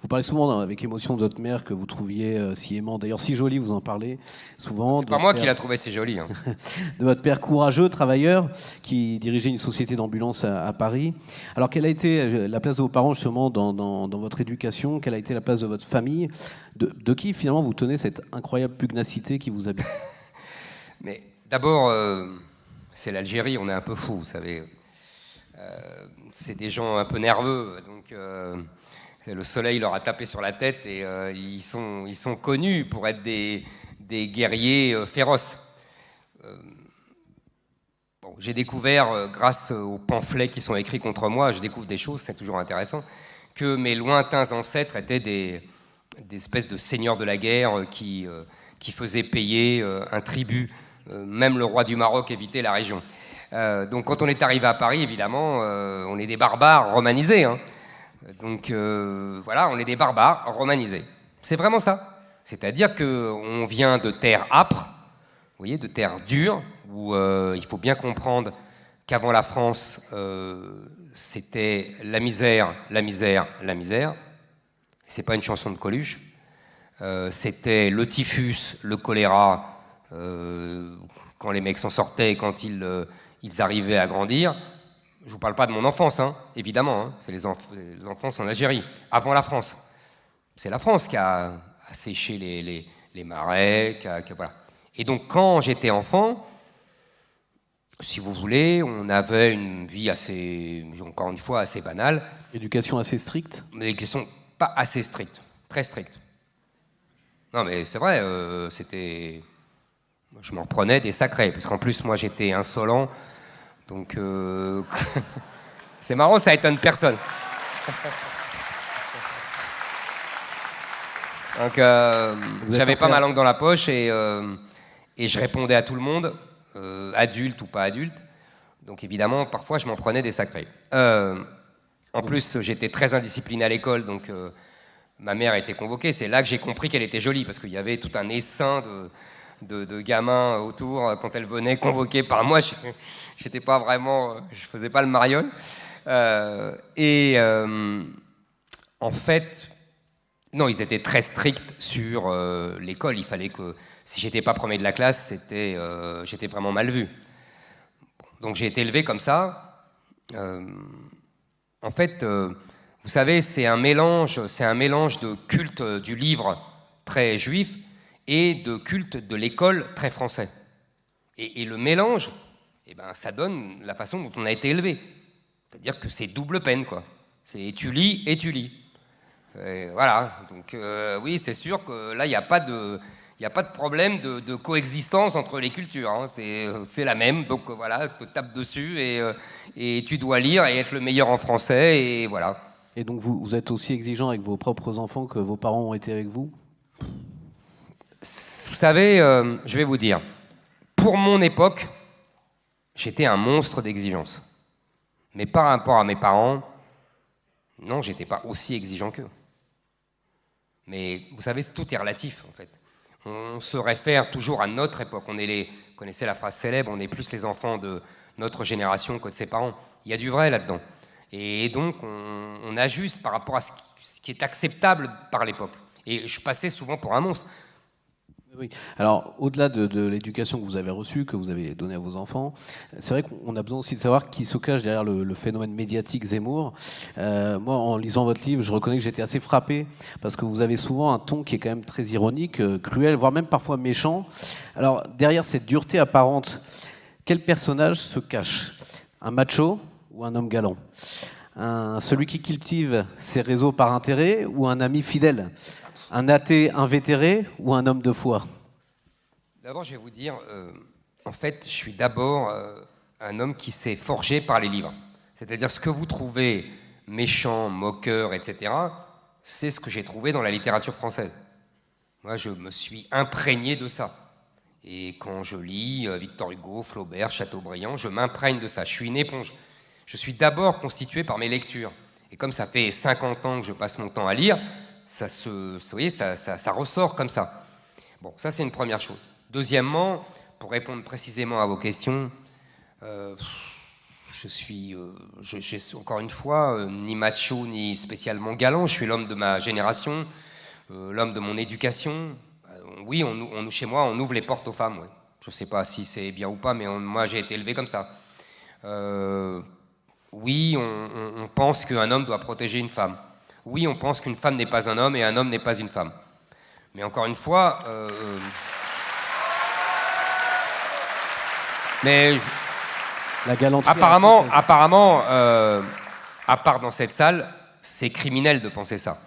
parlez souvent avec émotion de votre mère que vous trouviez si aimant, d'ailleurs si jolie, vous en parlez souvent. C'est pas moi qui l'a trouvé si joli. Hein. De votre père courageux, travailleur, qui dirigeait une société d'ambulance à Paris. Alors quelle a été la place de vos parents justement dans votre éducation? Quelle a été la place de votre famille? De qui finalement vous tenez cette incroyable pugnacité qui vous habite? Mais d'abord, c'est l'Algérie, on est un peu fou, vous savez. C'est des gens un peu nerveux, donc le soleil leur a tapé sur la tête et ils sont connus pour être des guerriers féroces. Bon, j'ai découvert, grâce aux pamphlets qui sont écrits contre moi, je découvre des choses, c'est toujours intéressant, que mes lointains ancêtres étaient des espèces de seigneurs de la guerre qui faisaient payer un tribut. Même le roi du Maroc évitait la région. Donc quand on est arrivé à Paris, évidemment, on est des barbares romanisés. Hein. Donc voilà, on est des barbares romanisés. C'est vraiment ça. C'est-à-dire qu'on vient de terres âpres, vous voyez, de terres dures, où il faut bien comprendre qu'avant la France, c'était la misère, la misère, la misère. C'est pas une chanson de Coluche. C'était le typhus, le choléra, quand les mecs s'en sortaient, quand ils arrivaient à grandir. Je ne vous parle pas de mon enfance, hein, évidemment. Hein, c'est les enfances en Algérie, avant la France. C'est la France qui a séché les marais. Voilà. Et donc, quand j'étais enfant, si vous voulez, on avait une vie assez, encore une fois, assez banale. Éducation assez stricte? Mais qui ne sont pas assez strictes, très strictes. Non, mais c'est vrai, c'était... Je m'en prenais des sacrés, parce qu'en plus, moi, j'étais insolent. Donc, c'est marrant, ça étonne personne. Donc, j'avais pas ma langue dans la poche et je répondais à tout le monde, adulte ou pas adulte. Donc, évidemment, parfois, je m'en prenais des sacrés. En plus, j'étais très indiscipliné à l'école, donc ma mère a été convoquée. C'est là que j'ai compris qu'elle était jolie, parce qu'il y avait tout un essaim de gamins autour quand elle venait convoquée par moi. J'étais pas vraiment, je faisais pas le mariole. En fait, non, ils étaient très stricts sur l'école. Il fallait que, si j'étais pas premier de la classe, j'étais vraiment mal vu. Donc j'ai été élevé comme ça. En fait, vous savez, c'est un mélange de culte du livre très juif et de culte de l'école très français. Et le mélange, eh ben, ça donne la façon dont on a été élevé. C'est-à-dire que c'est double peine, quoi. C'est tu lis et tu lis. Et voilà. Donc oui, c'est sûr que là, il n'y a pas de problème de coexistence entre les cultures. Hein. C'est la même. Donc voilà, tu tapes dessus et tu dois lire et être le meilleur en français. Et voilà. Et donc vous êtes aussi exigeant avec vos propres enfants que vos parents ont été avec vous? Vous savez, je vais vous dire, pour mon époque, j'étais un monstre d'exigence. Mais par rapport à mes parents, non, j'étais pas aussi exigeant qu'eux. Mais vous savez, tout est relatif, en fait. On se réfère toujours à notre époque. Vous connaissez la phrase célèbre, on est plus les enfants de notre génération que de ses parents. Il y a du vrai là-dedans. Et donc, on ajuste par rapport à ce qui est acceptable par l'époque. Et je passais souvent pour un monstre. Oui. Alors, au-delà de l'éducation que vous avez reçue, que vous avez donnée à vos enfants, c'est vrai qu'on a besoin aussi de savoir qui se cache derrière le phénomène médiatique Zemmour. Moi, en lisant votre livre, je reconnais que j'étais assez frappé, parce que vous avez souvent un ton qui est quand même très ironique, cruel, voire même parfois méchant. Alors, derrière cette dureté apparente, quel personnage se cache? Un macho ou un homme galant? Celui qui cultive ses réseaux par intérêt ou un ami fidèle? Un athée invétéré ou un homme de foi? D'abord, je vais vous dire, en fait, je suis d'abord un homme qui s'est forgé par les livres. C'est-à-dire ce que vous trouvez méchant, moqueur, etc., c'est ce que j'ai trouvé dans la littérature française. Moi, je me suis imprégné de ça. Et quand je lis Victor Hugo, Flaubert, Chateaubriand, je m'imprègne de ça. Je suis une éponge. Je suis d'abord constitué par mes lectures. Et comme ça fait 50 ans que je passe mon temps à lire, vous voyez, ça ressort comme ça. Bon, ça c'est une première chose. Deuxièmement, pour répondre précisément à vos questions, je encore une fois, ni macho, ni spécialement galant. Je suis l'homme de ma génération, l'homme de mon éducation. Oui, chez moi, on ouvre les portes aux femmes. Ouais. Je ne sais pas si c'est bien ou pas, mais moi, j'ai été élevé comme ça. Oui, on pense qu'un homme doit protéger une femme. Oui, on pense qu'une femme n'est pas un homme et un homme n'est pas une femme. Mais encore une fois... mais... La galanterie... Apparemment, à part dans cette salle, c'est criminel de penser ça.